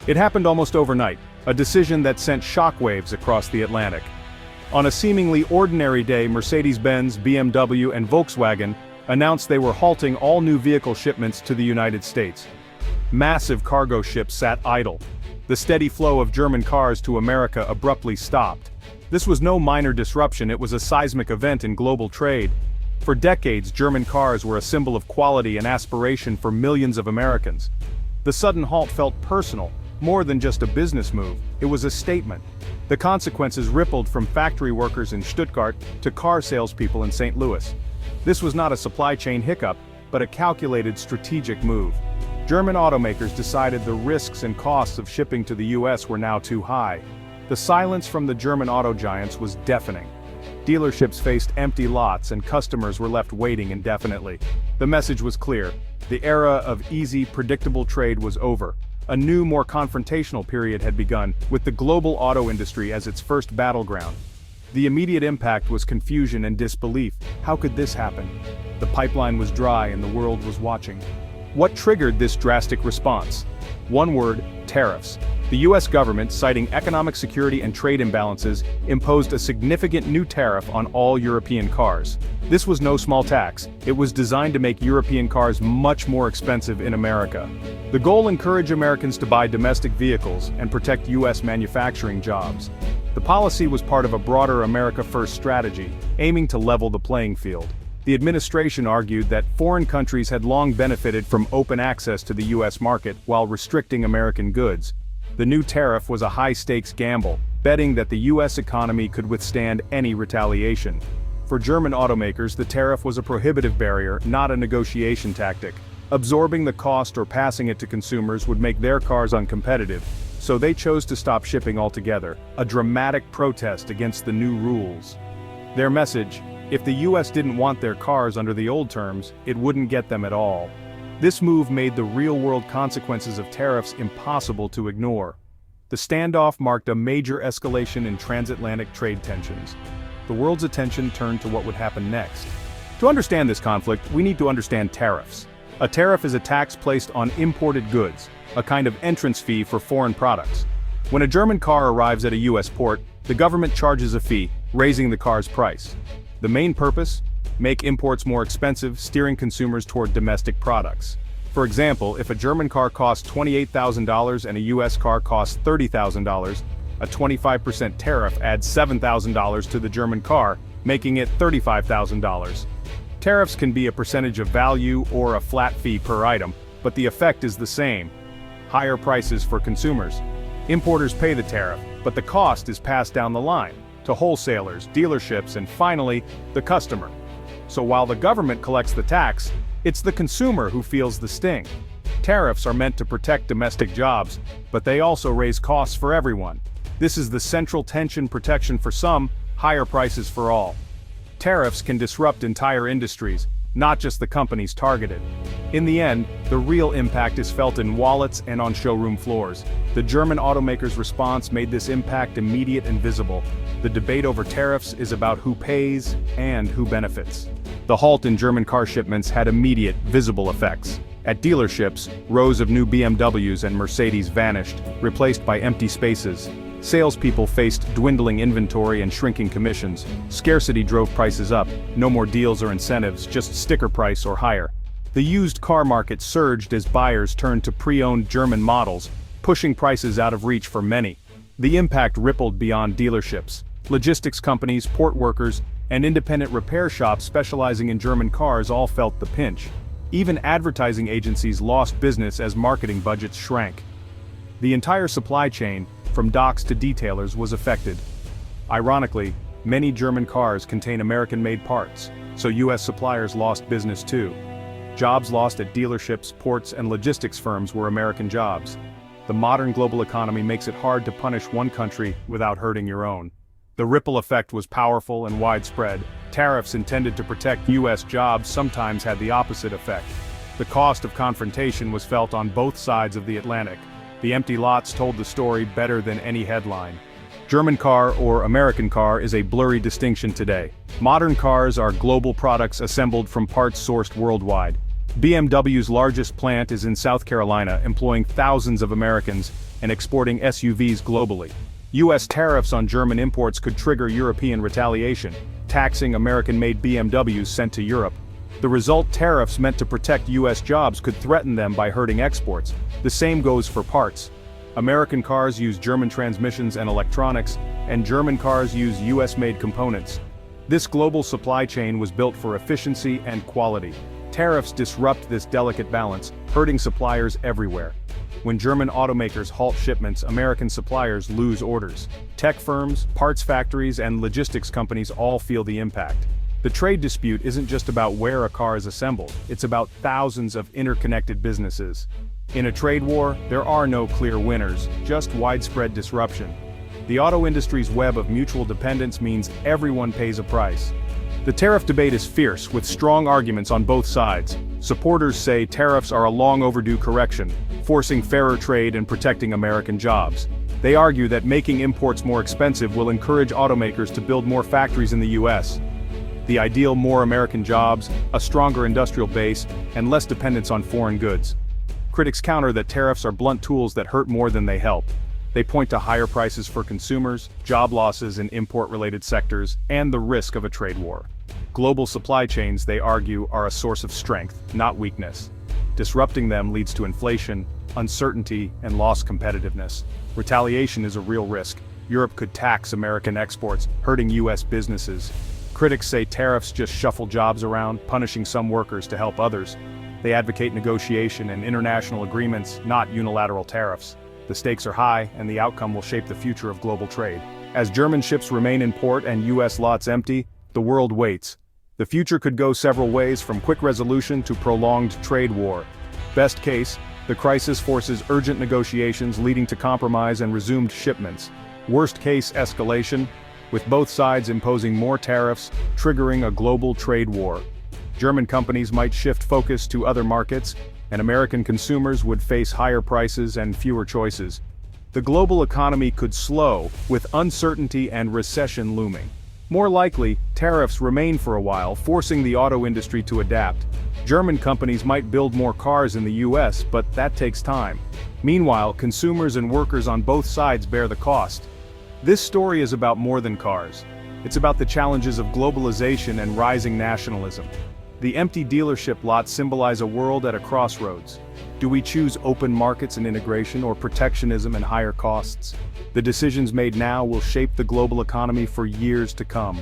It happened almost overnight, a decision that sent shockwaves across the Atlantic. On a seemingly ordinary day, Mercedes-Benz, BMW, and Volkswagen announced they were halting all new vehicle shipments to the United States. Massive cargo ships sat idle. The steady flow of German cars to America abruptly stopped. This was no minor disruption, it was a seismic event in global trade. For decades, German cars were a symbol of quality and aspiration for millions of Americans. The sudden halt felt personal, more than just a business move, it was a statement. The consequences rippled from factory workers in Stuttgart to car salespeople in St. Louis. This was not a supply chain hiccup, but a calculated strategic move. German automakers decided the risks and costs of shipping to the US were now too high. The silence from the German auto giants was deafening. Dealerships faced empty lots and customers were left waiting indefinitely. The message was clear. The era of easy, predictable trade was over. A new, more confrontational period had begun, with the global auto industry as its first battleground. The immediate impact was confusion and disbelief. How could this happen? The pipeline was dry and the world was watching. What triggered this drastic response? One word: tariffs. The US government, citing economic security and trade imbalances, imposed a significant new tariff on all European cars. This was no small tax. It was designed to make European cars much more expensive in America. The goal: encourage Americans to buy domestic vehicles and protect US manufacturing jobs. The policy was part of a broader America First strategy, aiming to level the playing field. The administration argued that foreign countries had long benefited from open access to the US market while restricting American goods. The new tariff was a high-stakes gamble, betting that the US economy could withstand any retaliation. For German automakers, the tariff was a prohibitive barrier, not a negotiation tactic. Absorbing the cost or passing it to consumers would make their cars uncompetitive, so they chose to stop shipping altogether, a dramatic protest against the new rules. Their message: if the US didn't want their cars under the old terms, it wouldn't get them at all. This move made the real-world consequences of tariffs impossible to ignore. The standoff marked a major escalation in transatlantic trade tensions. The world's attention turned to what would happen next. To understand this conflict, we need to understand tariffs. A tariff is a tax placed on imported goods, a kind of entrance fee for foreign products. When a German car arrives at a US port, the government charges a fee, raising the car's price. The main purpose? Make imports more expensive, steering consumers toward domestic products. For example, if a German car costs $28,000 and a US car costs $30,000, a 25% tariff adds $7,000 to the German car, making it $35,000. Tariffs can be a percentage of value or a flat fee per item, but the effect is the same: higher prices for consumers. Importers pay the tariff, but the cost is passed down the line to wholesalers, dealerships, and finally, the customer. So while the government collects the tax, it's the consumer who feels the sting. Tariffs are meant to protect domestic jobs, but they also raise costs for everyone. This is the central tension: protection for some, higher prices for all. Tariffs can disrupt entire industries, not just the companies targeted. In the end, the real impact is felt in wallets and on showroom floors. The German automakers' response made this impact immediate and visible. The debate over tariffs is about who pays and who benefits. The halt in German car shipments had immediate, visible effects. At dealerships, rows of new BMWs and Mercedes vanished, replaced by empty spaces. Salespeople faced dwindling inventory and shrinking commissions. Scarcity drove prices up, no more deals or incentives, just sticker price or higher. The used car market surged as buyers turned to pre-owned German models, pushing prices out of reach for many. The impact rippled beyond dealerships. Logistics companies, port workers, and independent repair shops specializing in German cars all felt the pinch. Even advertising agencies lost business as marketing budgets shrank. The entire supply chain, from docks to detailers, was affected. Ironically, many German cars contain American-made parts, so US suppliers lost business too. Jobs lost at dealerships, ports, and logistics firms were American jobs. The modern global economy makes it hard to punish one country without hurting your own. The ripple effect was powerful and widespread. Tariffs intended to protect US jobs sometimes had the opposite effect. The cost of confrontation was felt on both sides of the Atlantic. The empty lots told the story better than any headline. German car or American car is a blurry distinction today. Modern cars are global products assembled from parts sourced worldwide. BMW's largest plant is in South Carolina, employing thousands of Americans, and exporting SUVs globally. U.S. tariffs on German imports could trigger European retaliation, taxing American-made BMWs sent to Europe. The result: tariffs meant to protect U.S. jobs could threaten them by hurting exports. The same goes for parts. American cars use German transmissions and electronics, and German cars use U.S.-made components. This global supply chain was built for efficiency and quality. Tariffs disrupt this delicate balance, hurting suppliers everywhere. When German automakers halt shipments, American suppliers lose orders. Tech firms, parts factories, and logistics companies all feel the impact. The trade dispute isn't just about where a car is assembled, it's about thousands of interconnected businesses. In a trade war, there are no clear winners, just widespread disruption. The auto industry's web of mutual dependence means everyone pays a price. The tariff debate is fierce, with strong arguments on both sides. Supporters say tariffs are a long overdue correction, forcing fairer trade and protecting American jobs. They argue that making imports more expensive will encourage automakers to build more factories in the U.S. The ideal: more American jobs, a stronger industrial base, and less dependence on foreign goods. Critics counter that tariffs are blunt tools that hurt more than they help. They point to higher prices for consumers, job losses in import-related sectors, and the risk of a trade war. Global supply chains, they argue, are a source of strength, not weakness. Disrupting them leads to inflation, uncertainty, and lost competitiveness. Retaliation is a real risk. Europe could tax American exports, hurting U.S. businesses. Critics say tariffs just shuffle jobs around, punishing some workers to help others. They advocate negotiation and international agreements, not unilateral tariffs. The stakes are high, and the outcome will shape the future of global trade. As German ships remain in port and U.S. lots empty, the world waits. The future could go several ways, from quick resolution to prolonged trade war. Best case, the crisis forces urgent negotiations leading to compromise and resumed shipments. Worst case, escalation, with both sides imposing more tariffs, triggering a global trade war. German companies might shift focus to other markets, and American consumers would face higher prices and fewer choices. The global economy could slow, with uncertainty and recession looming. More likely, tariffs remain for a while, forcing the auto industry to adapt. German companies might build more cars in the U.S., but that takes time. Meanwhile, consumers and workers on both sides bear the cost. This story is about more than cars. It's about the challenges of globalization and rising nationalism. The empty dealership lots symbolize a world at a crossroads. Do we choose open markets and integration, or protectionism and higher costs? The decisions made now will shape the global economy for years to come.